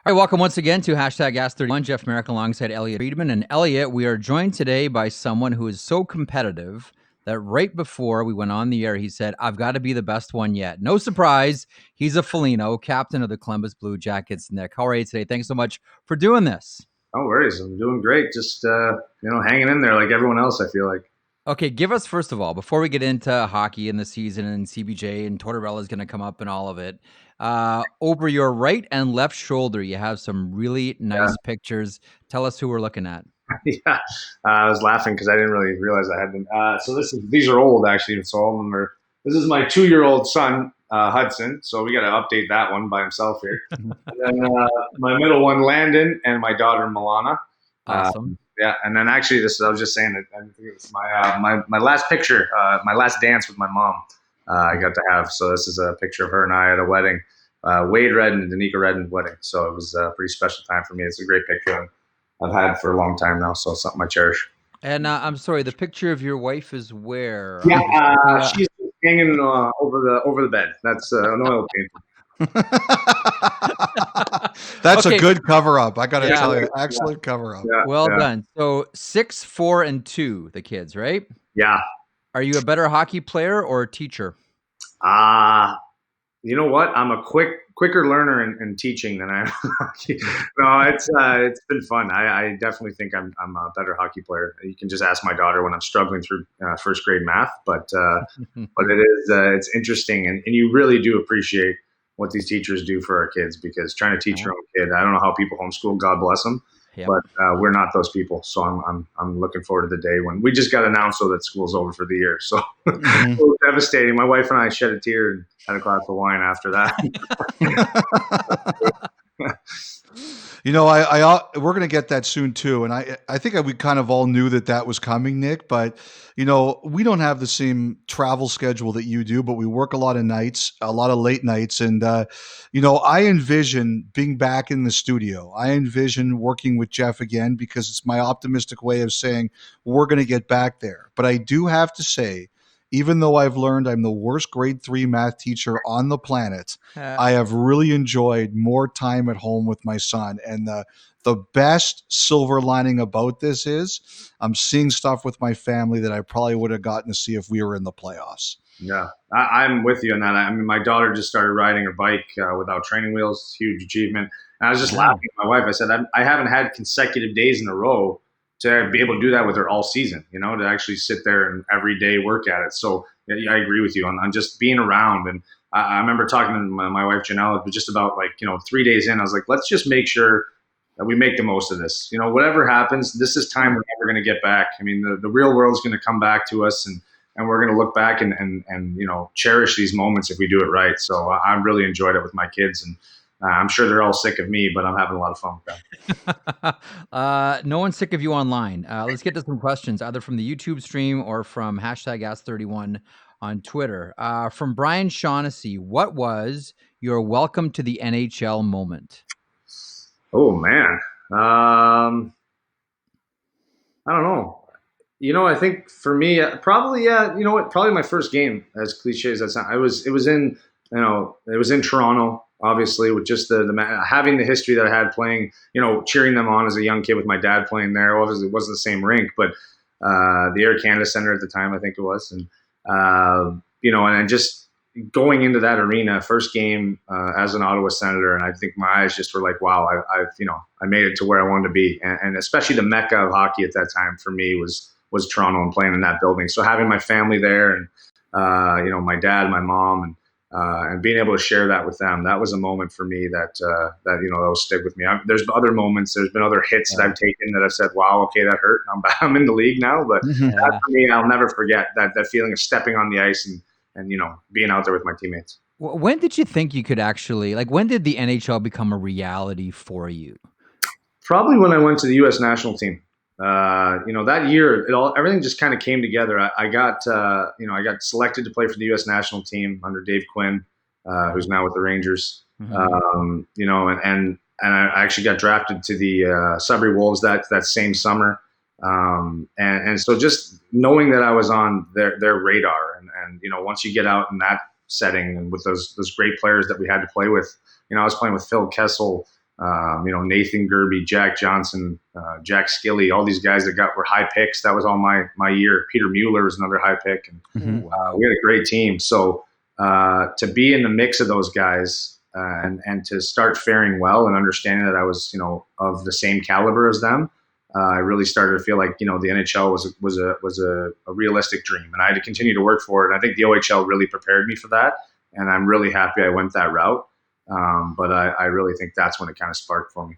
All right, welcome once again to hashtag Ask31. Jeff Marek alongside Elliotte Friedman. And Elliotte, we are joined today by someone who is so competitive that right before we went on the air, he said, I've got to be the best one yet. No surprise, he's a Foligno, captain of the Columbus Blue Jackets. Nick, how are you today? Thanks so much for doing this. No worries. I'm doing great. Just, hanging in there like everyone else, I feel like. Okay, give us, first of all, before we get into hockey and the season and CBJ and Tortorella is going to come up and all of it, over your right and left shoulder, you have some really nice pictures. Tell us who we're looking at. Yeah. I was laughing because I didn't really realize I had them. These are old, actually. So all of them are, this is my 2-year-old son, Hudson. So we got to update that one by himself here. And then my middle one, Landon, and my daughter, Milana. Awesome. Yeah, and then actually, I was just saying that I think it was my last picture, my last dance with my mom. I got to have. So this is a picture of her and I at a wedding, Wade Redden and Danica Redden wedding. So it was a pretty special time for me. It's a great picture I've had for a long time now. So it's something I cherish. And I'm sorry, the picture of your wife is where? Yeah, she's hanging over the bed. That's an oil painting. That's a good cover-up. I got to tell you, excellent cover-up. Well done. So 6, 4, and 2, the kids, right? Yeah. Are you a better hockey player or a teacher? You know what? I'm a quicker learner in teaching than I am hockey. No, it's been fun. I definitely think I'm a better hockey player. You can just ask my daughter when I'm struggling through first grade math, but it's interesting, and you really do appreciate what these teachers do for our kids, because trying to teach your own kid, I don't know how people homeschool, God bless them, but we're not those people. So I'm looking forward to the day when we just got announced so that school's over for the year. So it was devastating. My wife and I shed a tear and had a glass of wine after that. We're going to get that soon too. And I think we kind of all knew that was coming, Nick, but we don't have the same travel schedule that you do, but we work a lot of nights, a lot of late nights. And, I envision being back in the studio. I envision working with Jeff again, because it's my optimistic way of saying we're going to get back there. But I do have to say, even though I've learned I'm the worst grade 3 math teacher on the planet, I have really enjoyed more time at home with my son. And the best silver lining about this is I'm seeing stuff with my family that I probably would have gotten to see if we were in the playoffs. Yeah, I'm with you on that. I mean, my daughter just started riding her bike without training wheels. Huge achievement. And I was just laughing at my wife. I said, I haven't had consecutive days in a row to be able to do that with her all season, to actually sit there and every day work at it. So I agree with you on just being around. And I remember talking to my wife, Janelle, just about 3 days in, I was like, let's just make sure that we make the most of this. Whatever happens, this is time we're never going to get back. I mean, the real world is going to come back to us, and we're going to look back and cherish these moments if we do it right. So I really enjoyed it with my kids, and I'm sure they're all sick of me, but I'm having a lot of fun with them. No one's sick of you online. Let's get to some questions, either from the YouTube stream or from hashtag Ask31 on Twitter. From Brian Shaughnessy, what was your welcome to the NHL moment? Oh, man. I don't know. I think for me, probably, probably my first game, as cliche as that sounds. It was in Toronto. Obviously, with just the having the history that I had playing, cheering them on as a young kid with my dad playing there. Obviously, it wasn't the same rink, but the Air Canada Center at the time, I think it was, and and just going into that arena, first game as an Ottawa Senator, and I think my eyes just were like, wow, I made it to where I wanted to be, and especially the mecca of hockey at that time for me was Toronto and playing in that building. So having my family there, and my dad, my mom, and being able to share that with them, that was a moment for me that will stick with me. There's other moments, there's been other hits that I've taken that I've said, wow, okay, that hurt. I'm in the league now, but that for me, I'll never forget that feeling of stepping on the ice and being out there with my teammates. When did you think you could actually, when did the NHL become a reality for you? Probably when I went to the U.S. national team. That year, everything just kind of came together. I got selected to play for the U.S. national team under Dave Quinn, who's now with the Rangers. And I actually got drafted to the Sudbury Wolves that same summer. And so just knowing that I was on their radar, and once you get out in that setting and with those great players that we had to play with, I was playing with Phil Kessel, Nathan Gerby, Jack Johnson, Jack Skilly, all these guys that were high picks. That was all my year. Peter Mueller was another high pick. And Wow. we had a great team. So to be in the mix of those guys and to start faring well and understanding that I was, of the same caliber as them, I really started to feel like, the NHL was a realistic dream, and I had to continue to work for it. And I think the OHL really prepared me for that, and I'm really happy I went that route. But I really think that's when it kind of sparked for me.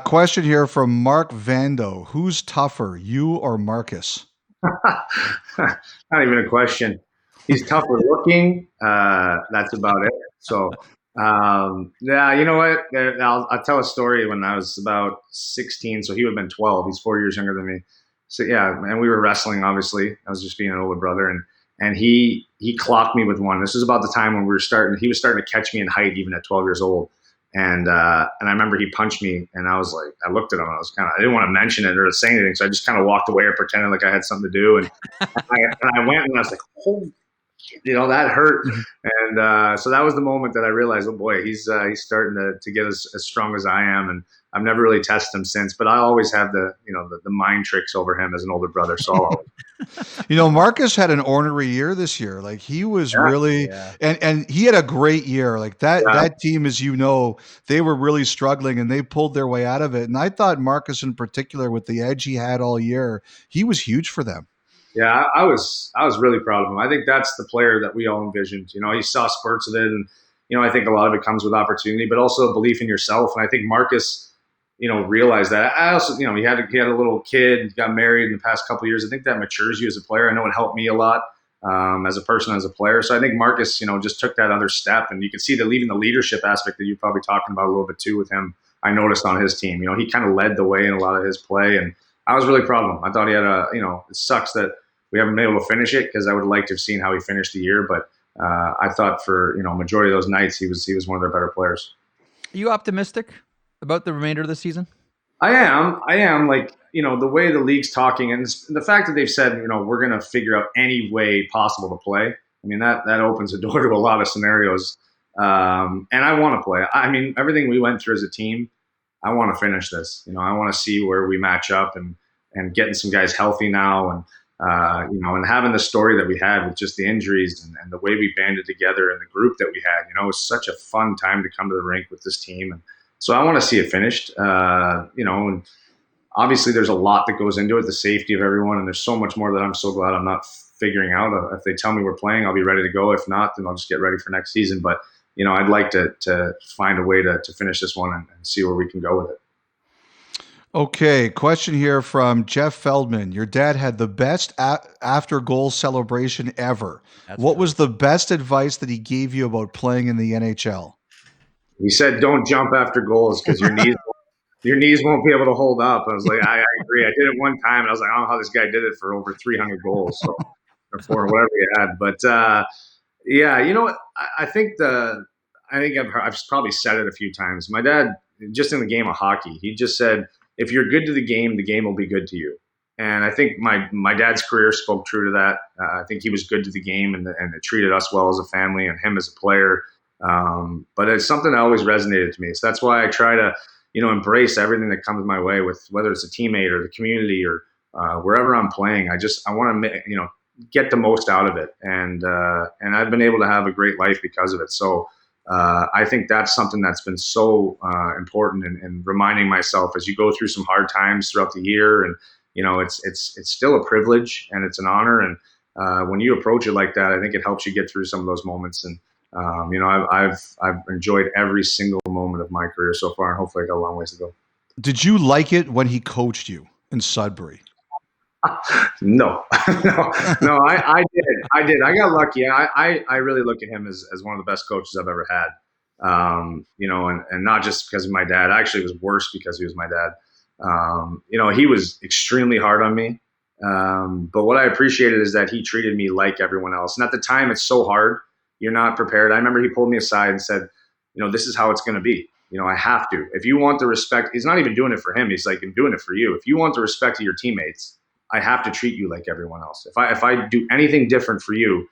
Question here from Mark Vando. Who's tougher, you or Marcus? Not even a question. He's tougher looking. That's about it. So, yeah, you know what? I'll tell a story. When I was about 16, so he would have been 12. He's 4 years younger than me. So yeah, and we were wrestling. Obviously, I was just being an older brother, and he clocked me with one. This was about the time when he was starting to catch me in height, even at 12 years old. And I remember he punched me, and I was like, I looked at him, and I didn't want to mention it or say anything, so I just kind of walked away or pretended like I had something to do. And I went, and I was like, holy, that hurt. And so that was the moment that I realized, oh boy, he's starting to get as strong as I am. And I've never really tested him since, but I always have the mind tricks over him as an older brother. So Marcus had an ornery year this year. Like he was really, and he had a great year. Like that team, as they were really struggling and they pulled their way out of it. And I thought Marcus in particular, with the edge he had all year, he was huge for them. Yeah, I was really proud of him. I think that's the player that we all envisioned. He saw spurts of it, and I think a lot of it comes with opportunity, but also belief in yourself. And I think Marcus, realized that. I also, he had a little kid, got married in the past couple of years. I think that matures you as a player. I know it helped me a lot as a person, as a player. So I think Marcus, just took that other step, and you can see even the leadership aspect that you're probably talking about a little bit too with him. I noticed on his team, he kind of led the way in a lot of his play, and I was really proud of him. I thought he had it sucks that we haven't been able to finish it, because I would have liked to have seen how he finished the year. But I thought for majority of those nights he was one of their better players. Are you optimistic about the remainder of the season? I am. Like, the way the league's talking, and the fact that they've said, we're going to figure out any way possible to play. I mean, that opens the door to a lot of scenarios. And I want to play. I mean, everything we went through as a team, I want to finish this. I want to see where we match up, and getting some guys healthy now, and and having the story that we had with just the injuries and the way we banded together and the group that we had. It was such a fun time to come to the rink with this team. And so I want to see it finished, and obviously there's a lot that goes into it, the safety of everyone. And there's so much more that I'm so glad I'm not figuring out. If they tell me we're playing, I'll be ready to go. If not, then I'll just get ready for next season. But, I'd like to find a way to finish this one and see where we can go with it. Okay, question here from Jeff Feldman. Your dad had the best after goal celebration ever. What was the best advice that he gave you about playing in the NHL? He said, "Don't jump after goals, because your knees won't be able to hold up." I was like, I agree. I did it one time, and I was like, I don't know how this guy did it for over 300 goals, or for whatever he had. But yeah, I think I've probably said it a few times. My dad, just in the game of hockey, he just said, if you're good to the game will be good to you. And I think my dad's career spoke true to that. I think he was good to the game, and it treated us well as a family, and him as a player. But it's something that always resonated to me. So that's why I try to, embrace everything that comes my way, with whether it's a teammate or the community or wherever I'm playing. I want to, get the most out of it. And I've been able to have a great life because of it. So I think that's something that's been so important in reminding myself as you go through some hard times throughout the year. And, it's still a privilege, and it's an honor. And when you approach it like that, I think it helps you get through some of those moments. And, I've enjoyed every single moment of my career so far, and hopefully I got a long ways to go. Did you like it when he coached you in Sudbury? No, I did. I got lucky. I really look at him as one of the best coaches I've ever had. And not just because of my dad. Actually, it was worse because he was my dad. He was extremely hard on me. But what I appreciated is that he treated me like everyone else. And at the time, it's so hard. You're not prepared. I remember he pulled me aside and said, this is how it's going to be. I have to. If you want the respect, he's not even doing it for him. He's like, I'm doing it for you. If you want the respect of your teammates, I have to treat you like everyone else. If I do anything different for you,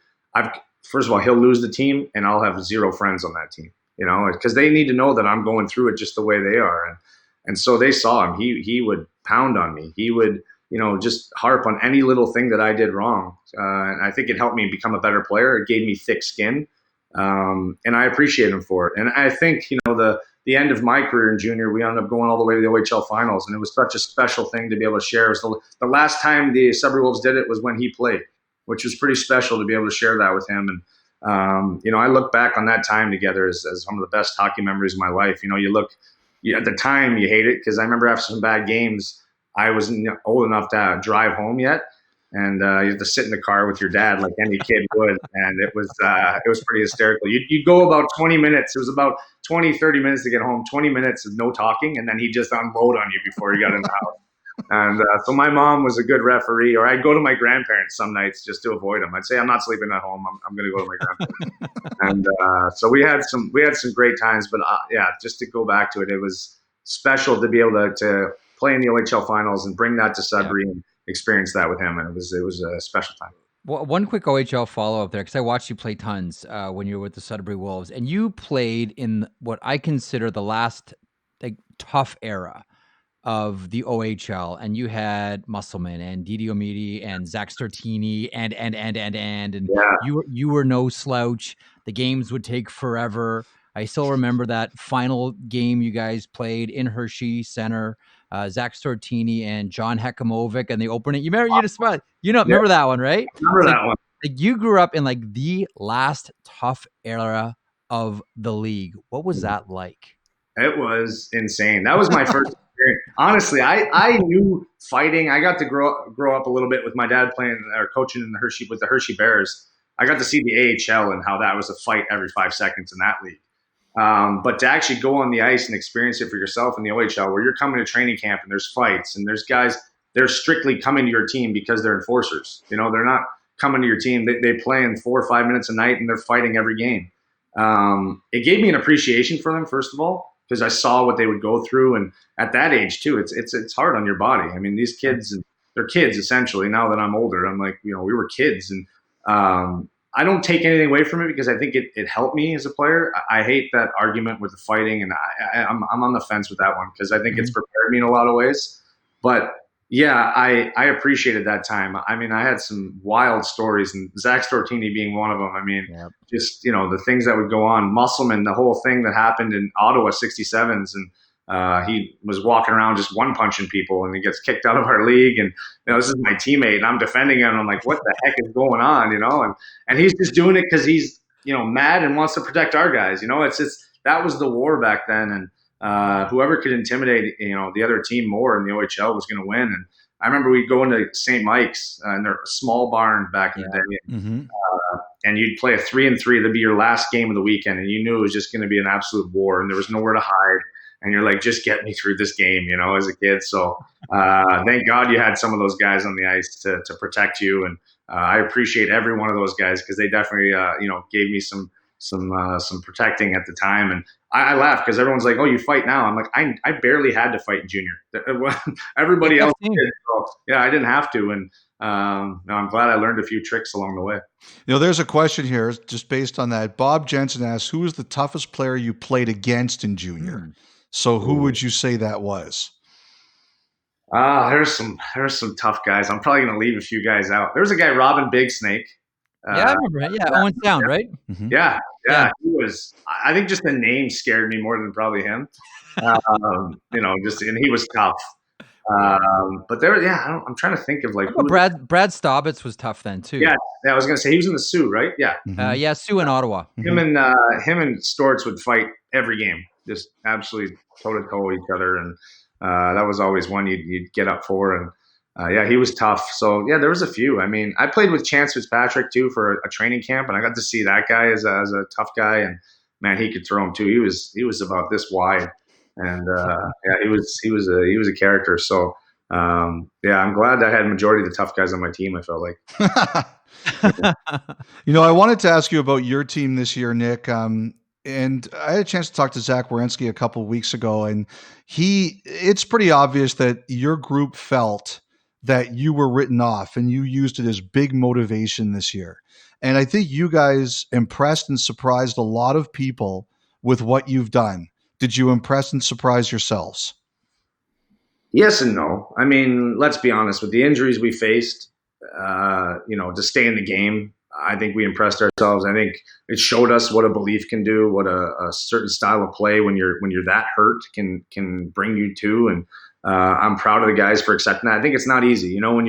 first of all, he'll lose the team, and I'll have zero friends on that team. because they need to know that I'm going through it just the way they are. And so they saw him. He would pound on me. He would, just harp on any little thing that I did wrong. And I think it helped me become a better player. It gave me thick skin. And I appreciate him for it. And I think, the end of my career in junior, we ended up going all the way to the OHL finals. And it was such a special thing to be able to share. It was the last time the Sudbury Wolves did it was when he played, which was pretty special to be able to share that with him. And, I look back on that time together as one of the best hockey memories of my life. At the time you hate it because I remember after some bad games, I wasn't old enough to drive home yet. And you have to sit in the car with your dad like any kid would. And it was pretty hysterical. You'd go about 20 minutes. It was about 20, 30 minutes to get home, 20 minutes of no talking. And then he'd just unload on you before you got in the house. And so my mom was a good referee, or I'd go to my grandparents some nights just to avoid them. I'd say, I'm not sleeping at home. I'm going to go to my grandparents. And so we had some great times, but just to go back to it, it was special to be able to play in the OHL finals and bring that to Sudbury and experience that with him. And it was a special time. Well, one quick OHL follow-up there, because I watched you play tons when you were with the Sudbury Wolves, and you played in what I consider the last tough era of the OHL, and you had Musselman and Didi Omidi and Zach Stortini and you were no slouch. The games would take forever. I still remember that final game you guys played in Hershey Center. Zach Stortini and John Hekamovic and the opening. You remember? You just smiled. Remember that one, right? Remember that one. You grew up in the last tough era of the league. What was that like? It was insane. That was my first experience. Honestly, I knew fighting. I got to grow up a little bit with my dad playing or coaching in with the Hershey Bears. I got to see the AHL and how that was a fight every 5 seconds in that league. But to actually go on the ice and experience it for yourself in the OHL, where you're coming to training camp and there's fights and there's guys, they're strictly coming to your team because they're enforcers. They're not coming to your team. They play in 4 or 5 minutes a night and they're fighting every game. It gave me an appreciation for them, first of all, because I saw what they would go through. And at that age too, it's hard on your body. I mean, these kids, they're kids essentially. Now that I'm older, I'm like, we were kids. And I don't take anything away from it because I think it helped me as a player. I hate that argument with the fighting, and I'm on the fence with that one because I think it's prepared me in a lot of ways. But yeah, I appreciated that time. I mean, I had some wild stories, and Zach Stortini being one of them. I mean, just the things that would go on. Musselman, the whole thing that happened in Ottawa 67s, and he was walking around just one punching people, and he gets kicked out of our league. And this is my teammate, and I'm defending him. And I'm like, what the heck is going on? And he's just doing it because he's mad and wants to protect our guys. It's just that was the war back then, and whoever could intimidate the other team more in the OHL was going to win. And I remember we'd go into St. Mike's in their small barn back in the day, and you'd play a 3-3. That'd be your last game of the weekend, and you knew it was just going to be an absolute war, and there was nowhere to hide. And you're like, just get me through this game, as a kid. So thank God you had some of those guys on the ice to protect you. And I appreciate every one of those guys because they definitely, gave me some protecting at the time. And I laugh because everyone's like, oh, you fight now. I'm like, I barely had to fight in junior. Everybody else did. So, yeah, I didn't have to. And I'm glad I learned a few tricks along the way. There's a question here just based on that. Bob Jensen asks, who was the toughest player you played against in junior? So who would you say that was? There's some tough guys. I'm probably going to leave a few guys out. There's a guy, Robin Big Snake. I remember. Yeah, Owen Sound, right? Mm-hmm. Yeah. He was. I think just the name scared me more than probably him. And he was tough. But I'm trying to think of Brad Staubitz was tough then too. Yeah. I was going to say he was in the Sioux, right? Yeah. Sioux in Ottawa. Him and Storts would fight every game. Just absolutely toe-to-toe each other, and that was always one you'd get up for. And he was tough. So there was a few. I mean, I played with Chance Fitzpatrick too for a training camp, and I got to see that guy as a tough guy. And man, he could throw him too. He was about this wide, and he was a character. So I'm glad that I had majority of the tough guys on my team. I felt like. I wanted to ask you about your team this year, Nick. And I had a chance to talk to Zach Werenski a couple of weeks ago, and it's pretty obvious that your group felt that you were written off and you used it as big motivation this year. And I think you guys impressed and surprised a lot of people with what you've done? Did you impress and surprise yourselves? Yes and no. I mean, let's be honest. With the injuries we faced, to stay in the game, I think we impressed ourselves. I think it showed us what a belief can do, what a certain style of play when you're that hurt can bring you to. And I'm proud of the guys for accepting that. I think it's not easy, when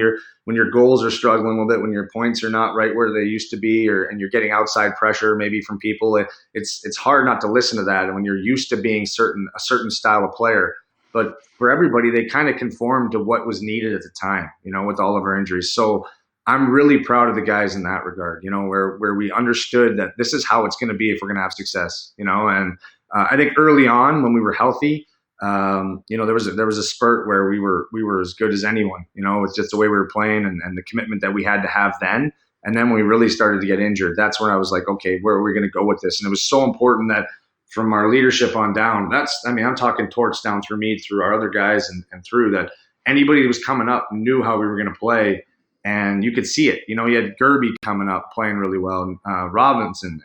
your goals are struggling a little bit, when your points are not right where they used to be, and you're getting outside pressure maybe from people. It's hard not to listen to that. And when you're used to being a certain style of player. But for everybody, they kind of conformed to what was needed at the time, with all of our injuries. So I'm really proud of the guys in that regard, where we understood that this is how it's going to be if we're going to have success, and I think early on when we were healthy, there was a spurt where we were as good as anyone, it's just the way we were playing and the commitment that we had to have then. And then when we really started to get injured, that's when I was like, okay, where are we going to go with this? And it was so important that from our leadership on down, I'm talking torch down through me, through our other guys and through that. Anybody that was coming up knew how we were going to play, and you could see it. You had Gerby coming up playing really well, and Robinson,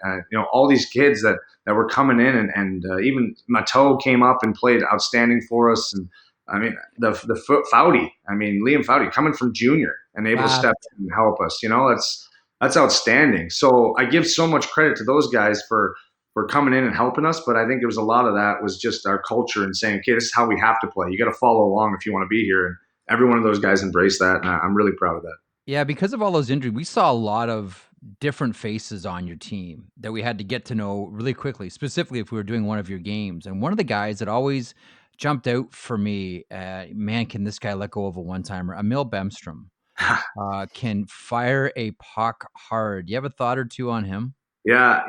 all these kids that were coming in, and even Mateau came up and played outstanding for us. And I mean, Foudy, Liam Foudy coming from junior and able to step in and help us. That's outstanding. So I give so much credit to those guys for coming in and helping us. But I think there was a lot of that was just our culture and saying, okay, this is how we have to play. You got to follow along if you want to be here. And every one of those guys embraced that. And I'm really proud of that. Yeah, because of all those injuries, we saw a lot of different faces on your team that we had to get to know really quickly, specifically if we were doing one of your games. And one of the guys that always jumped out for me, man, can this guy let go of a one-timer? Emil Bemstrom can fire a puck hard. Do you have a thought or two on him? Yeah,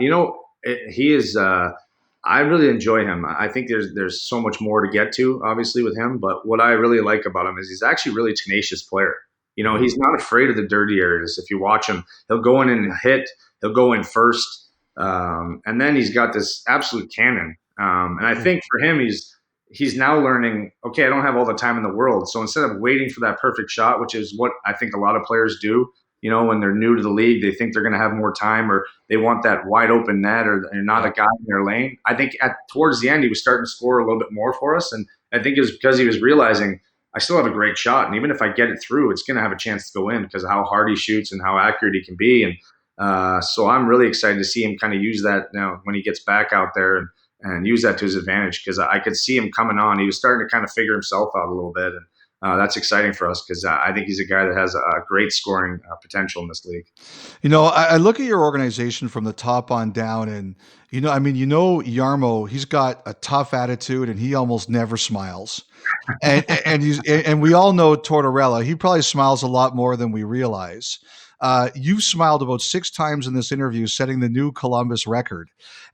he is. I really enjoy him. I think there's so much more to get to, obviously, with him. But what I really like about him is he's actually a really tenacious player. He's not afraid of the dirty areas. If you watch him, he'll go in and hit. He'll go in first, and then he's got this absolute cannon. And I think for him, he's now learning. Okay, I don't have all the time in the world, so instead of waiting for that perfect shot, which is what I think a lot of players do. When they're new to the league, they think they're going to have more time, or they want that wide open net, or not a guy in their lane. I think towards the end, he was starting to score a little bit more for us. And I think it was because he was realizing I still have a great shot. And even if I get it through, it's going to have a chance to go in because of how hard he shoots and how accurate he can be. And so I'm really excited to see him kind of use that now when he gets back out there and use that to his advantage, because I could see him coming on. He was starting to kind of figure himself out a little bit. And that's exciting for us because I think he's a guy that has a great scoring potential in this league. I look at your organization from the top on down, and Jarmo, he's got a tough attitude, and he almost never smiles. And we all know Tortorella. He probably smiles a lot more than we realize. You've smiled about 6 times in this interview, setting the new Columbus record.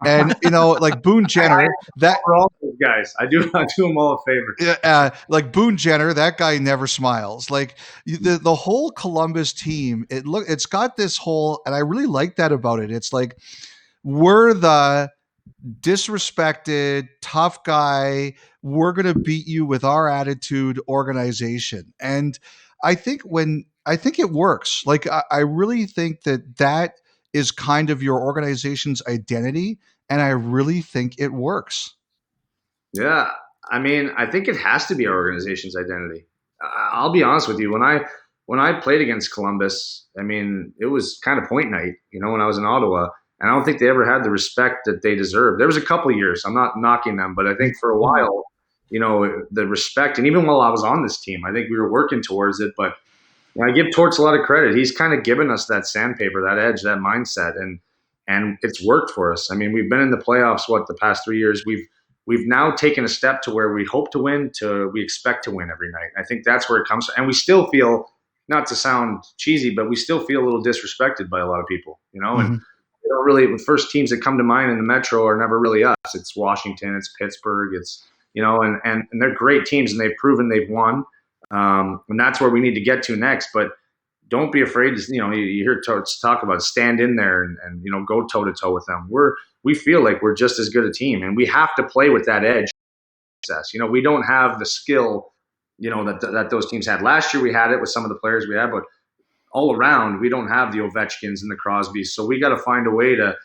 And like Boone Jenner, that for all those guys, I do them all a favor. Like Boone Jenner, that guy never smiles. Like the whole Columbus team, it's got this whole, and I really like that about it. It's like we're the disrespected, tough guy. We're going to beat you with our attitude organization. And I think it works. Like, I really think that is kind of your organization's identity. And I really think it works. Yeah. I think it has to be our organization's identity. I'll be honest with you. When I played against Columbus, it was kind of point night, when I was in Ottawa. And I don't think they ever had the respect that they deserved. There was a couple of years, I'm not knocking them, but I think for a while, the respect, and even while I was on this team, I think we were working towards it. But I give Torts a lot of credit. He's kind of given us that sandpaper, that edge, that mindset, and it's worked for us. We've been in the playoffs, the past 3 years. We've now taken a step to where we hope to win, to we expect to win every night. I think that's where it comes from. And we still feel, not to sound cheesy, but we still feel a little disrespected by a lot of people, Mm-hmm. and they don't really, the first teams that come to mind in the Metro are never really us. It's Washington, it's Pittsburgh, it's, and they're great teams, and they've proven they've won. And that's where we need to get to next. But don't be afraid to, you hear talk about stand in there and go toe to toe with them. We feel like we're just as good a team, and we have to play with that edge. We don't have the skill, that those teams had. Last year we had it with some of the players we had, but all around we don't have the Ovechkins and the Crosbys. So we got to find a way to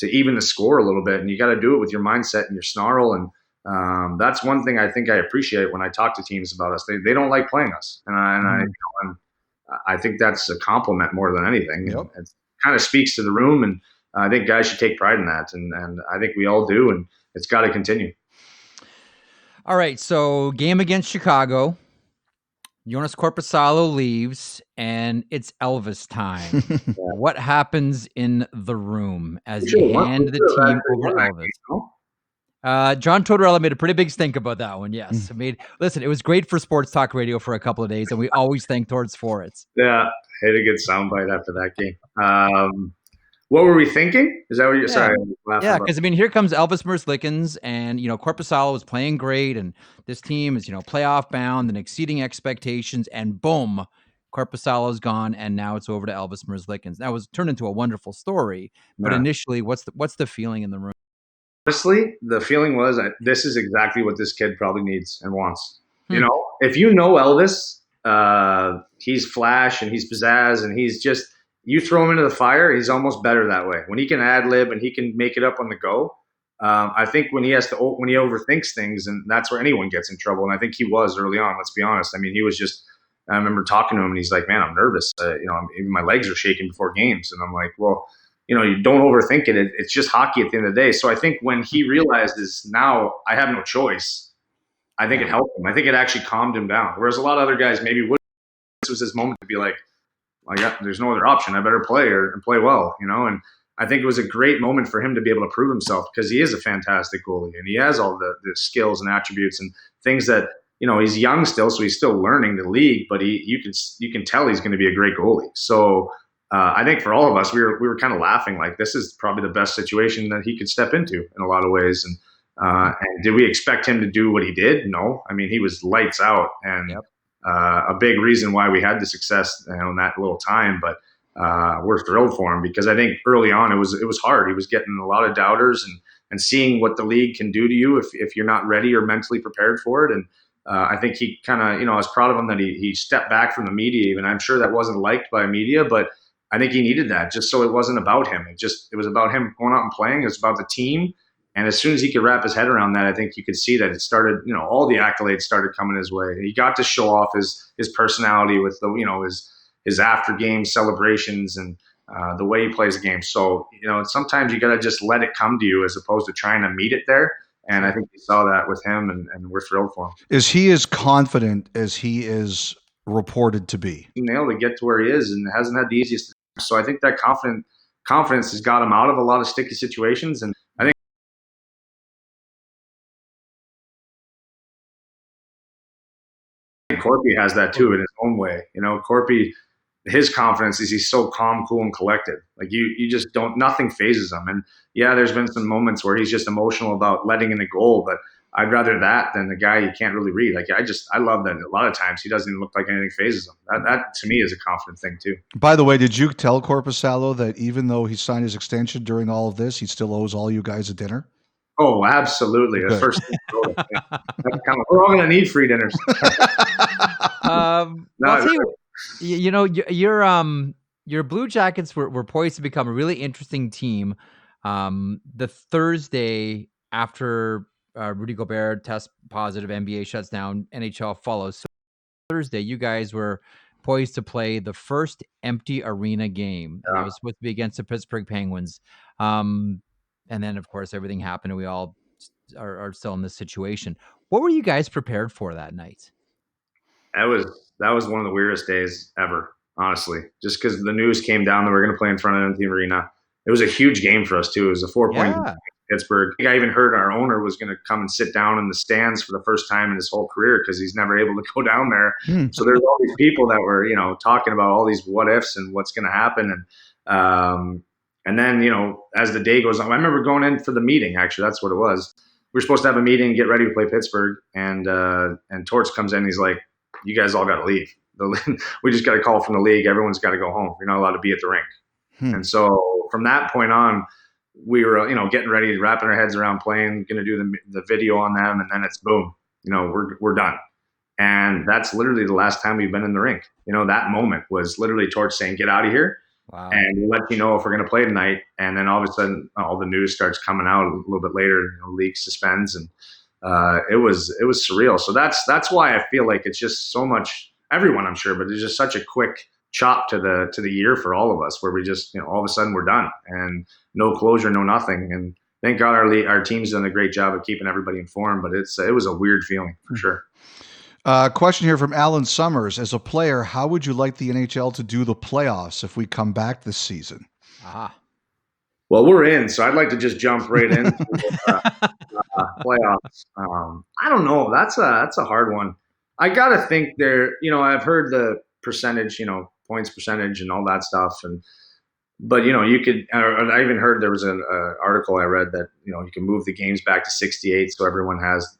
even the score a little bit. And you got to do it with your mindset and your snarl. And that's one thing I think I appreciate when I talk to teams about us. They don't like playing us, and I think that's a compliment more than anything. Yep. It kind of speaks to the room, and I think guys should take pride in that, and I think we all do, and it's got to continue. All right, so game against Chicago. Jonas Korpisalo leaves, and it's Elvis time. What happens in the room as you hand the team over to Elvis? John Tortorella made a pretty big stink about that one. Yes, listen, it was great for sports talk radio for a couple of days, and we always thank Torts for it. Yeah, had a good soundbite after that game. What were we thinking? Is that what you're sorry? Yeah, because here comes Elvis Merzlikins, and Korpisalo was playing great, and this team is playoff bound and exceeding expectations, and boom, Korpisalo's gone, and now it's over to Elvis Merzlikins. That was turned into a wonderful story, but initially, what's the feeling in the room? Honestly, the feeling was this is exactly what this kid probably needs and wants. If you know Elvis, he's flash and he's pizzazz and he's just. You throw him into the fire, he's almost better that way. When he can ad lib and he can make it up on the go, I think when he overthinks things, and that's where anyone gets in trouble. And I think he was early on. Let's be honest. He was just. I remember talking to him, and he's like, "Man, I'm nervous. Even my legs are shaking before games." And I'm like, "Well, you don't overthink it. It's just hockey at the end of the day." So I think when he realizes now I have no choice, I think it helped him. I think it actually calmed him down. Whereas a lot of other guys maybe would. This was his moment to be like. There's no other option. I better play and play well, And I think it was a great moment for him to be able to prove himself because he is a fantastic goalie and he has all the skills and attributes and things that he's young still, so he's still learning the league. But you can tell he's going to be a great goalie. So I think for all of us, we were kind of laughing like this is probably the best situation that he could step into in a lot of ways. And did we expect him to do what he did? No. He was lights out and. Yep. A big reason why we had the success in that little time, but we're thrilled for him because I think early on it was hard. He was getting a lot of doubters and seeing what the league can do to you if you're not ready or mentally prepared for it. And I think he kind of, I was proud of him that he stepped back from the media. Even I'm sure that wasn't liked by media, but I think he needed that just so it wasn't about him. It was about him going out and playing. It was about the team. And as soon as he could wrap his head around that, I think you could see that it started, all the accolades started coming his way. He got to show off his personality with his after game celebrations and the way he plays the game. So, sometimes you got to just let it come to you as opposed to trying to meet it there. And I think we saw that with him and we're thrilled for him. Is he as confident as he is reported to be? He nailed to get to where he is and hasn't had the easiest. So I think that confidence has got him out of a lot of sticky situations. And I think Corpy has that too in his own way. Corpy, his confidence is he's so calm, cool, and collected. Like you just don't. Nothing phases him. And yeah, there's been some moments where he's just emotional about letting in a goal, but I'd rather that than the guy you can't really read. Like I love that. A lot of times he doesn't even look like anything phases him. That to me is a confident thing too. By the way, did you tell Korpisalo that even though he signed his extension during all of this, he still owes all you guys a dinner? Oh, absolutely. The first thing we're all going to need free dinners. I'll tell you, your Blue Jackets were poised to become a really interesting team. The Thursday after Rudy Gobert tests positive, NBA shuts down, NHL follows. So Thursday, you guys were poised to play the first empty arena game. That was supposed to be against the Pittsburgh Penguins. And then, of course, everything happened, and we all are still in this situation. What were you guys prepared for that night? That was one of the weirdest days ever, honestly. Just because the news came down that we were going to play in front of an empty arena. It was a huge game for us, too. It was a 4-point game in Pittsburgh. I think I even heard our owner was going to come and sit down in the stands for the first time in his whole career because he's never able to go down there. So there's all these people that were, talking about all these what ifs and what's going to happen. And then, as the day goes on, I remember going in for the meeting, actually. That's what it was. We were supposed to have a meeting, get ready to play Pittsburgh. And Torts comes in. He's like, you guys all got to leave. We just got a call from the league. Everyone's got to go home. You're not allowed to be at the rink. And so from that point on, we were, getting ready, wrapping our heads around playing, going to do the video on them. And then it's boom, we're done. And that's literally the last time we've been in the rink. That moment was literally Torts saying, get out of here. Wow. and we'll let you know if we're going to play tonight. And then all of a sudden, all the news starts coming out a little bit later. League suspends, and it was surreal. So that's why I feel like it's just so much. Everyone, I'm sure, but it's just such a quick chop to the year for all of us, where we just all of a sudden we're done and no closure, no nothing. And thank God our team's done a great job of keeping everybody informed. But it was a weird feeling for sure. Question here from Alan Summers. As a player, how would you like the NHL to do the playoffs if we come back this season? Well, we're in, so I'd like to just jump right into playoffs. I don't know. That's a hard one. I gotta think there. I've heard the percentage, points percentage and all that stuff, but you could. I even heard there was an article I read that you can move the games back to 68, so everyone has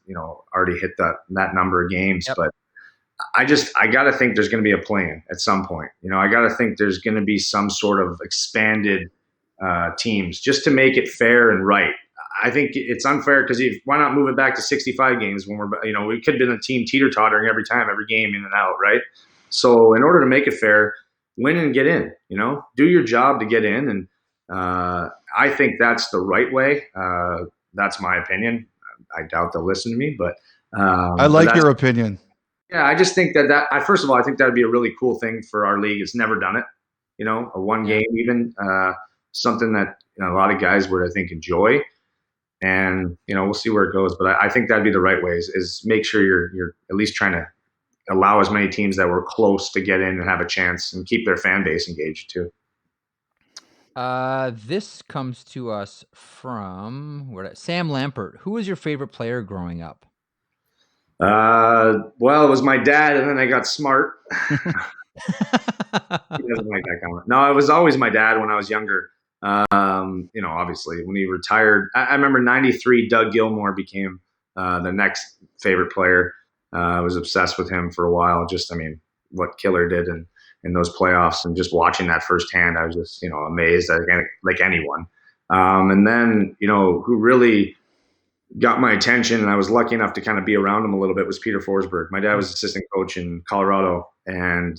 already hit that number of games. Yep. But I gotta think there's going to be a plan at some point. I gotta think there's going to be some sort of expanded teams just to make it fair and right. I think it's unfair because why not move it back to 65 games when we could have been a team teeter-tottering every game in and out, right? So in order to make it fair, win and get in, do your job to get in. And I think that's the right way. That's my opinion. I doubt they'll listen to me, but I like your opinion. Yeah, I just think that first of all, I think that'd be a really cool thing for our league. It's never done it, a one game even, something that a lot of guys would, I think, enjoy. And we'll see where it goes, but I think that'd be the right way. Is make sure you're at least trying to allow as many teams that were close to get in and have a chance, and keep their fan base engaged too. This comes to us from Sam Lampert. Who was your favorite player growing up? Well, it was my dad, and then I got smart. He doesn't like that comment. No, it was always my dad when I was younger. Obviously when he retired, I remember 93, Doug Gilmour became the next favorite player. I was obsessed with him for a while. What Killer did in those playoffs, and just watching that firsthand, I was just, amazed like anyone. And then, who really got my attention, and I was lucky enough to kind of be around him a little bit, was Peter Forsberg. My dad was assistant coach in Colorado, and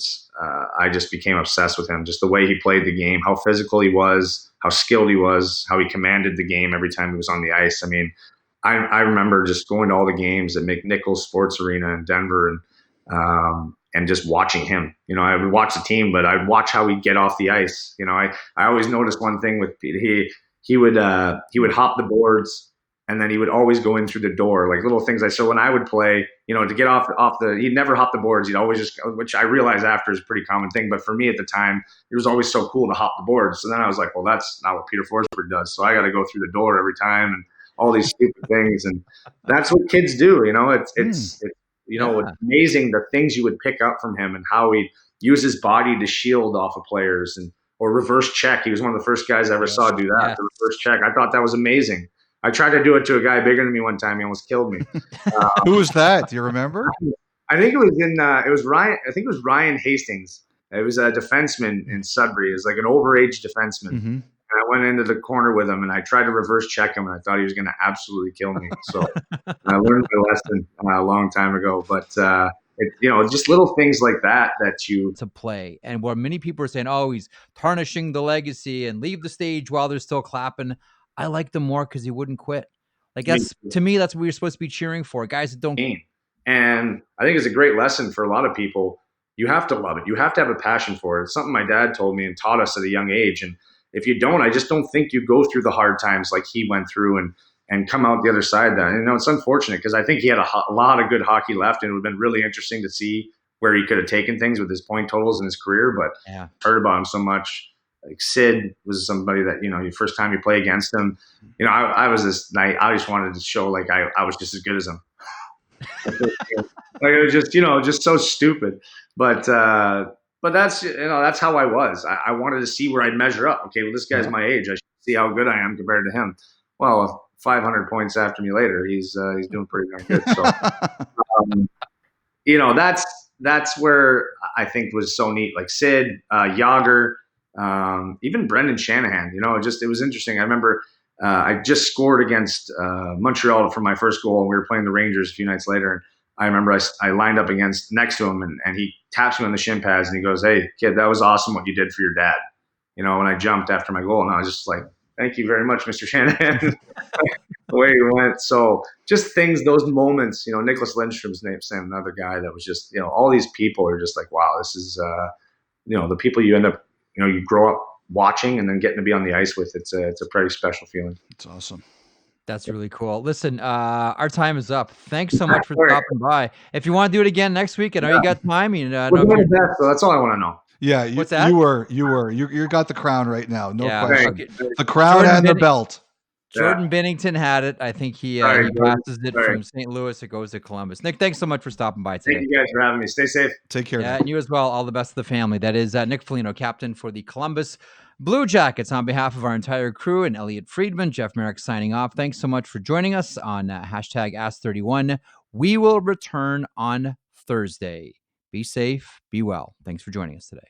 I just became obsessed with him. Just the way he played the game, how physical he was, how skilled he was, how he commanded the game every time he was on the ice. I remember just going to all the games at McNichols Sports Arena in Denver, and just watching him. I would watch the team, but I'd watch how he'd get off the ice. I always noticed one thing with Pete. He would hop the boards, and then he would always go in through the door, like little things. So when I would play, to get off he'd never hop the boards. He'd always just, which I realized after is a pretty common thing. But for me at the time, it was always so cool to hop the boards. So then I was like, well, that's not what Peter Forsberg does. So I got to go through the door every time, and all these stupid things. And that's what kids do. It's amazing the things you would pick up from him, and how he'd use his body to shield off of players, or reverse check. He was one of the first guys I ever saw do that. The reverse check. I thought that was amazing. I tried to do it to a guy bigger than me one time. He almost killed me. Who was that? Do you remember? I think it was it was Ryan. I think it was Ryan Hastings. It was a defenseman in Sudbury. It was like an overage defenseman. Mm-hmm. And I went into the corner with him, and I tried to reverse check him, and I thought he was going to absolutely kill me. So I learned my lesson a long time ago. But just little things like that you to play. And where many people are saying, oh, he's tarnishing the legacy and leave the stage while they're still clapping. I liked him more because he wouldn't quit. Like to me, that's what you're supposed to be cheering for. Guys that don't. And I think it's a great lesson for a lot of people. You have to love it. You have to have a passion for it. It's something my dad told me and taught us at a young age. And if you don't, I just don't think you go through the hard times like he went through and come out the other side. That, it's unfortunate, because I think he had a lot of good hockey left, and it would have been really interesting to see where he could have taken things with his point totals in his career. But I heard about him so much. Like Sid was somebody that, the first time you play against him, I was this night, I just wanted to show like I was just as good as him. Like it was just, just so stupid. But that's, that's how I was. I wanted to see where I'd measure up. Okay, well, this guy's my age. I should see how good I am compared to him. Well, 500 points after me later, he's doing pretty darn good. So, that's where I think was so neat. Like Sid, Yager, even Brendan Shanahan, it was interesting. I remember I just scored against Montreal for my first goal, and we were playing the Rangers a few nights later. And I remember I lined up next to him, and he taps me on the shin pads, and he goes, "Hey, kid, that was awesome what you did for your dad." you know, when I jumped after my goal, and I was just like, thank you very much, Mr. Shanahan. The way he went. So just things, those moments, you know, Nicholas Lindstrom's name, another guy that was just, you know, all these people are just like, wow, this is, you know, the people you end up, you know, you grow up watching and then getting to be on the ice with. It's a pretty special feeling. It's awesome. That's really cool. Listen, our time is up. Thanks so much for stopping by. If you want to do it again next week, I know you got time. You know, We're doing the best, so that's all I want to know. Yeah, What's that? You got the crown right now, no question. Okay. The crown and the belt. Jordan Binnington had it. I think he passes it from St. Louis. It goes to Columbus. Nick, thanks so much for stopping by today. Thank you guys for having me. Stay safe. Take care. Yeah, and you as well. All the best to the family. That is Nick Foligno, captain for the Columbus Blue Jackets. On behalf of our entire crew and Elliotte Friedman, Jeff Marek signing off. Thanks so much for joining us on hashtag Ask31. We will return on Thursday. Be safe. Be well. Thanks for joining us today.